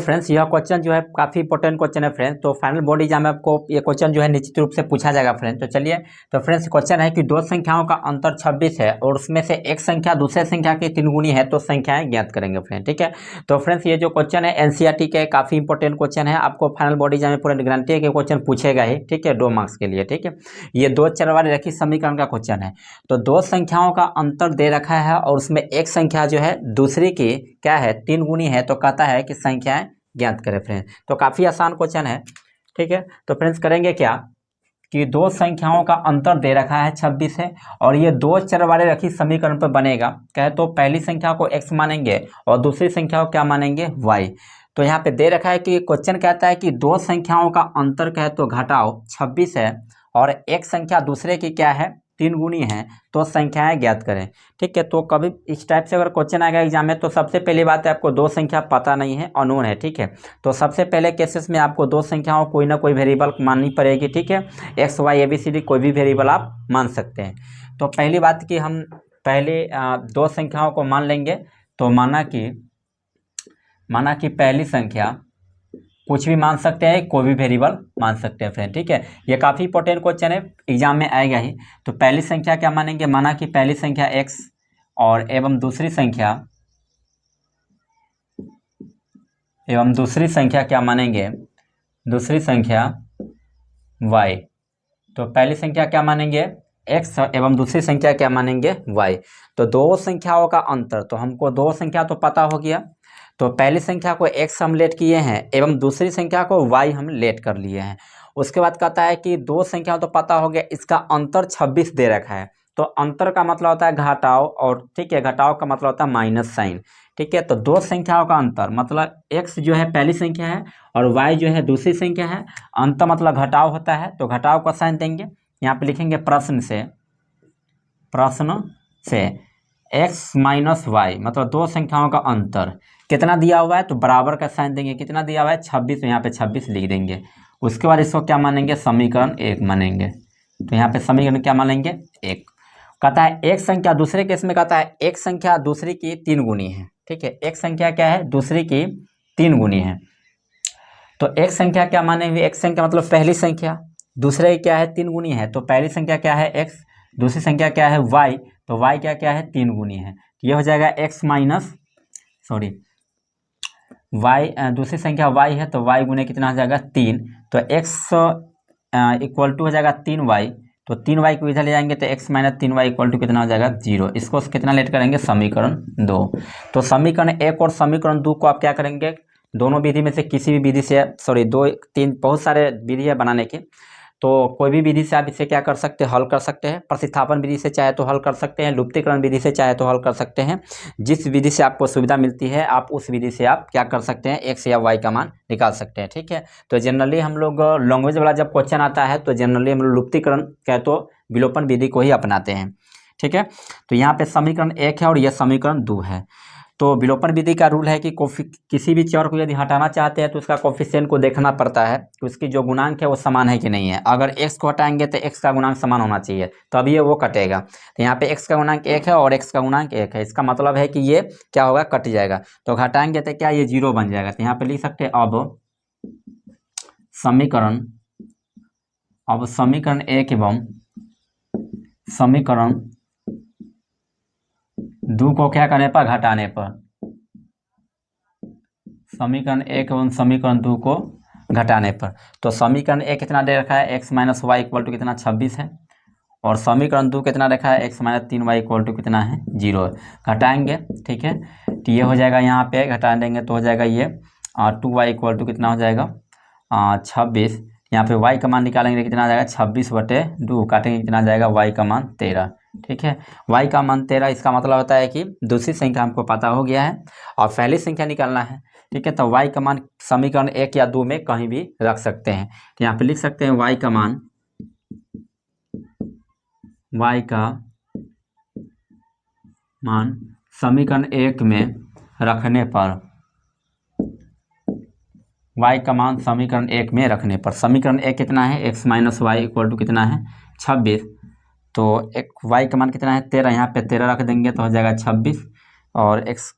Friends यह question जो है काफ़ी इंपॉर्टेंट क्वेश्चन है फ्रेंड्स। तो फाइनल बोर्ड एग्जाम में आपको ये क्वेश्चन जो है निश्चित रूप से पूछा जाएगा फ्रेंड्स। तो चलिए, तो फ्रेंड्स क्वेश्चन है कि दो संख्याओं का अंतर 26 है और उसमें से एक संख्या दूसरे संख्या की 3 गुनी है, तो संख्याएं ज्ञात करेंगे फ्रेंड। ठीक है, तो फ्रेंड्स ये जो क्वेश्चन है एनसीईआरटी के काफ़ी इंपॉर्टेंट क्वेश्चन है। आपको फाइनल बोर्ड एग्जाम में पूरा गारंटी है कि क्वेश्चन पूछेगा ही। ठीक है, 2 मार्क्स के लिए। ठीक है, ये 2 चर वाले रैखिक समीकरण का क्वेश्चन है। तो दो संख्याओं का अंतर दे रखा है और उसमें एक संख्या जो है दूसरी की क्या है 3 गुनी है, तो कहता है कि संख्याएं ज्ञात करें फ्रेंड्स। तो काफ़ी आसान क्वेश्चन है। ठीक है, तो फ्रेंड्स करेंगे क्या कि दो संख्याओं का अंतर दे रखा है 26 है और ये 2 चर वाले रैखिक समीकरण पर बनेगा। कहे तो पहली संख्या को x मानेंगे और दूसरी संख्या को क्या मानेंगे y। तो यहाँ पे दे रखा है कि क्वेश्चन कहता है कि दो संख्याओं का अंतर कहे तो घटाओ 26 है और एक संख्या दूसरे की क्या है 3 गुनी है, तो संख्याएं ज्ञात करें। ठीक है, तो कभी इस टाइप से अगर क्वेश्चन आएगा एग्जाम में, तो सबसे पहली बात है आपको दो संख्या पता नहीं है, अननोन है। ठीक है, तो सबसे पहले केसेस में आपको दो संख्याओं कोई ना कोई वेरिएबल माननी पड़ेगी। ठीक है, X Y A B C D कोई भी वेरिएबल आप मान सकते हैं। तो पहली बात कि हम पहले दो संख्याओं को मान लेंगे। तो माना कि पहली संख्या कुछ भी मान सकते हैं, कोई भी वेरिएबल मान सकते हैं फ्रेंड। ठीक है, ये काफ़ी इंपॉर्टेंट क्वेश्चन है, एग्जाम में आएगा ही। तो पहली संख्या क्या मानेंगे, माना कि पहली संख्या x और एवं दूसरी संख्या क्या मानेंगे, दूसरी संख्या y। तो पहली संख्या क्या मानेंगे x एवं दूसरी संख्या क्या मानेंगे y। तो दो संख्याओं का अंतर, तो हमको दो संख्या तो पता हो गया। तो पहली संख्या को x हम लेट किए हैं एवं दूसरी संख्या को y हम लेट कर लिए हैं। उसके बाद कहता है कि दो संख्या तो पता हो गया, इसका अंतर 26 दे रखा है। तो अंतर का मतलब होता है घटाव, और ठीक है घटाव का मतलब होता है माइनस साइन। ठीक है, तो दो संख्याओं का अंतर मतलब x जो है पहली संख्या है और y जो है दूसरी संख्या है। अंतर मतलब घटाव होता है, तो घटाव का साइन देंगे। यहाँ पे लिखेंगे प्रश्न से x माइनस वाई, मतलब दो संख्याओं का अंतर कितना दिया हुआ है, तो बराबर का साइन देंगे। कितना दिया हुआ है 26, तो यहाँ पे 26 लिख देंगे। उसके बाद इसको क्या मानेंगे, समीकरण 1 मानेंगे। तो यहाँ पे समीकरण क्या मानेंगे 1। कहता है एक संख्या, दूसरे केस में कहता है एक संख्या दूसरी की 3 गुनी है। ठीक है, एक संख्या क्या है दूसरी की 3 गुनी है। तो एक संख्या क्या मानेंगे, एक संख्या मतलब पहली संख्या, दूसरे क्या है 3 गुनी है। तो पहली संख्या क्या है x, दूसरी संख्या क्या है y। तो y क्या है 3 गुनी है। तो ये हो जाएगा y, दूसरी संख्या y है, तो y गुने कितना हो जाएगा 3। तो x इक्वल टू हो जाएगा 3y। तो 3y को इधर ले जाएंगे तो x minus 3y equal to कितना हो जाएगा 0। इसको कितना लेट करेंगे, समीकरण 2। तो समीकरण 1 और समीकरण 2 को आप क्या करेंगे, दोनों विधि में से किसी भी विधि से, दो तीन बहुत सारे विधि है बनाने के, तो कोई भी विधि से आप इसे क्या कर सकते हैं, हल कर सकते हैं। प्रतिस्थापन विधि से चाहे तो हल कर सकते हैं, लुप्तीकरण विधि से चाहे तो हल कर सकते हैं। जिस विधि से आपको सुविधा मिलती है आप उस विधि से आप क्या कर सकते हैं, x या y का मान निकाल सकते हैं। ठीक है, तो जनरली हम लोग लैंग्वेज वाला जब क्वेश्चन आता है तो जनरली हम लोग लुप्तीकरण क्या तो विलोपन विधि को ही अपनाते हैं। ठीक है, तो यहाँ पे समीकरण 1 है और यह समीकरण 2 है। तो विलोपन विधि का रूल है कि किसी भी चर को यदि हटाना चाहते हैं तो उसका कोफिशिएंट को देखना पड़ता है कि उसकी जो गुणांक है वो समान है कि नहीं है। अगर x को हटाएंगे तो x का गुणांक समान होना चाहिए, तभी ये वो कटेगा। तो यहाँ पे x का गुणांक 1 है और x का गुणांक 1 है, इसका मतलब है कि ये क्या होगा, कट जाएगा। तो घटाएंगे तो क्या, ये 0 बन जाएगा। तो यहाँ पे लिख सकते हैं अब समीकरण 1 एवं समीकरण 2 को क्या करने पर, घटाने पर, समीकरण 1 एवं समीकरण 2 को घटाने पर। तो समीकरण 1 कितना दे रखा है, x minus Y equal to कितना 26 है, और समीकरण 2 कितना रखा है, x minus 3y equal to कितना है 0 है। घटाएंगे, ठीक है, तो ये हो जाएगा, यहाँ पे घटा देंगे तो हो जाएगा ये 2y इक्वल टू कितना हो जाएगा 26। यहाँ पे y का मान निकालेंगे कितना आ जाएगा 26/2, काटेंगे कितना आ जाएगा y का मान 13। ठीक है, y का मान 13, इसका मतलब होता है कि दूसरी संख्या हमको पता हो गया है और पहली संख्या निकालना है। ठीक है, तो y का मान समीकरण 1 या 2 में कहीं भी रख सकते हैं। तो यहाँ पे लिख सकते हैं y का मान समीकरण 1 में रखने पर, y का मान समीकरण 1 में रखने पर, समीकरण 1 कितना है, x minus Y equal to कितना है 26। तो एक y का मान कितना है 13, यहाँ पे 13 रख देंगे तो हो जाएगा 26, और x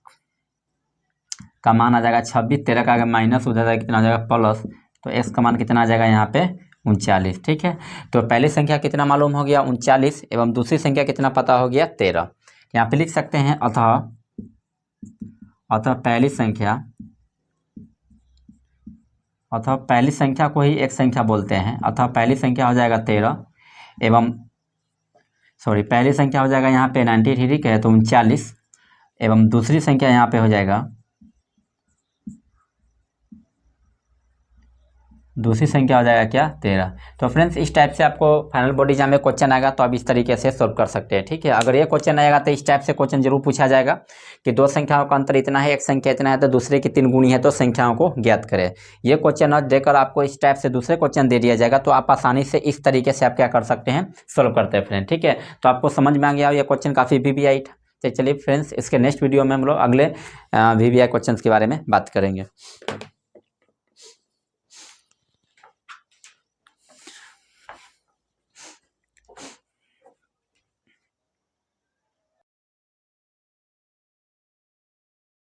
का मान आ जाएगा 26, 13 का माइनस, उधर कितना आ जाएगा प्लस, तो x का मान कितना आ जाएगा यहाँ पे 39। ठीक है, तो पहली संख्या कितना मालूम हो गया 39 एवं दूसरी संख्या कितना पता हो गया 13। यहाँ पे लिख सकते हैं अतः पहली संख्या को ही एक संख्या बोलते हैं। अतः पहली संख्या हो जाएगा 13 एवं पहली संख्या हो जाएगा यहाँ पे 93 का है तो 39 एवं दूसरी संख्या यहाँ पे हो जाएगा, दूसरी संख्या हो जाएगा क्या 13। तो फ्रेंड्स इस टाइप से आपको फाइनल बोर्ड एग्जाम में क्वेश्चन आएगा तो आप इस तरीके से सॉल्व कर सकते हैं। ठीक है, अगर ये क्वेश्चन आएगा तो इस टाइप से क्वेश्चन जरूर पूछा जाएगा कि दो संख्याओं का अंतर इतना है, एक संख्या इतना है तो दूसरे की 3 गुणी है तो संख्याओं को ज्ञात करें। ये क्वेश्चन देकर आपको इस टाइप से दूसरे क्वेश्चन दे दिया जाएगा तो आप आसानी से इस तरीके से आप क्या कर सकते हैं, सॉल्व करते हैं फ्रेंड। ठीक है, तो आपको समझ में आ गया ये क्वेश्चन काफ़ी VVI था। तो चलिए फ्रेंड्स इसके नेक्स्ट वीडियो में हम लोग अगले VVI क्वेश्चन के बारे में बात करेंगे।